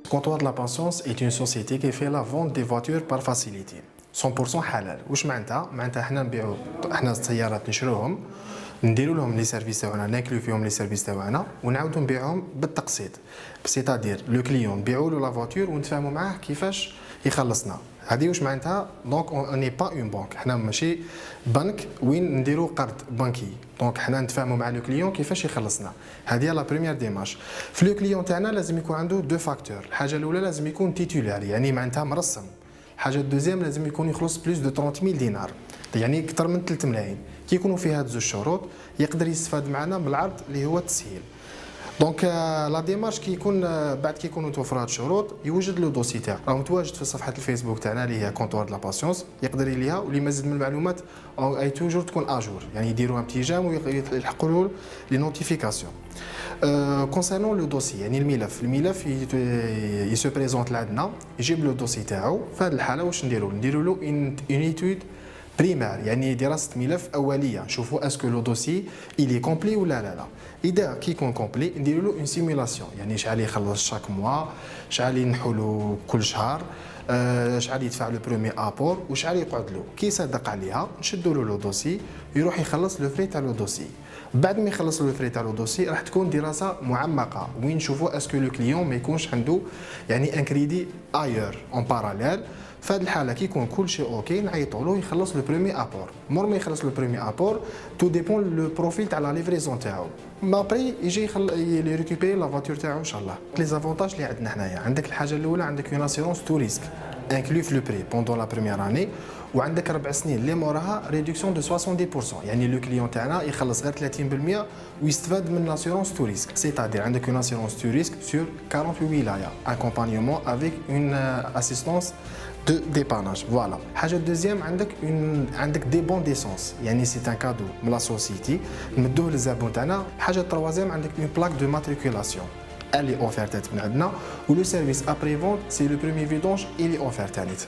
Comptoir de la Patience est une société qui fait la vente des voitures par facilité 100% حلال. واش معناتها حنا نبيعوا حنا السيارات نشروهم نديروا لهم لي سيرفيس تاعنا ناكلوا فيهم لي سيرفيس تاعنا ونعاودوا نبيعهم بالتقسيط سيتادير لو كليون نبيعوا له لا فواتور ونتفاهموا معاه كيفاش يخلصنا. هذه واش معناتها دونك اون ني با اون بانك حنا ماشي بنك وين نديروا قرض بنكي دونك حنا نتفاهموا مع لو كليون كيفاش يخلصنا. هذه لا بريمير ديمارش. في لو كليون تاعنا لازم يكون عنده دو فاكتور. الحاجه الاولى لازم يكون تيتولار يعني معناتها مرسم. الحاجه الدوزيام لازم يكون يخلص بلوس دو 30000 دينار يعني اكثر من 3 ملايين. كي يكونوا فيها هاد زوج شروط يقدر يستفاد معنا بالعرض اللي هو التسهيل. دونك لا ديمارش كي يكون بعد كي يكونوا توفر هاد الشروط يوجد له دوسي تاعو راه متواجد في صفحه الفيسبوك تاعنا اللي هي كونتوار دو لا باسيونس يقدر يليها واللي مزيد من المعلومات اي توجور تكون اجور يعني يديروا ان بتي جام ويلحقوا له لي نوتيفيكاسيون. كونسيرنون لو دوسي يعني الملف يسو بريزونت لعندنا يجيب له الدوسي تاعو. في هذه الحاله واش نديروا له اون ايتود بريمير يعني دراسه ملف اوليه نشوفوا اسكو لو دوسي إلي كومبلي ولا لا. اذا كي يكون كومبلي نديروا له اون سيمولاسيون يعني شحال يخلص شاك موا شحال ينحوا له كل شهر شحال يدفع لو برومي ابور وشحال يقعد له. كي يصدق عليها نشدوا له لو دوسي يروح يخلص لو فري تاع لو دوسي. بعد ما يخلص لو فري تاع لو دوسي راح تكون دراسه معمقه وين نشوفوا اسكو لو كليون ما يكونش عنده يعني ان كريدي ايور اون باراليل. في هذه الحاله كي يكون كل شيء اوكي نعيطوا له يخلص لو بريمي ابور. مور ما يخلص لو بريمي ابور تو ديبون لو بروفيل تاع لا ليفريزون تاعو. ما بري يجي يلي ريكوبيري لا فواتور تاعو ان شاء الله. لي زافونتاج اللي عندنا حنايا عندك الحاجه الاولى عندك اون اسيرونس تو ريسك انكلو في لو بري بوندون لا بروميير اني وعندك 4 سنين اللي موراها ريدكسيون دو 70% يعني لو كليون تاعنا يخلص غير 30% ويستفاد من لاسيرونس تو ريسك سيتادير عندك اون اسيرونس تو ريسك سور 48 ولايه اكومبانيومون افيك اون اسيستونس دو ديباناج. فوالا حاجه دوزيام عندك دي بون ديسونس يعني سي ان كادو من لا سوسيتي نمدوه للزبون تاعنا. حاجه تروازيام عندك اون بلاك دو ماتريكولاسيون اللي اوفرتات من عندنا ولو سيرفيس ابري فونت سي لو بروميي فيدونج اللي اوفرت تانيت.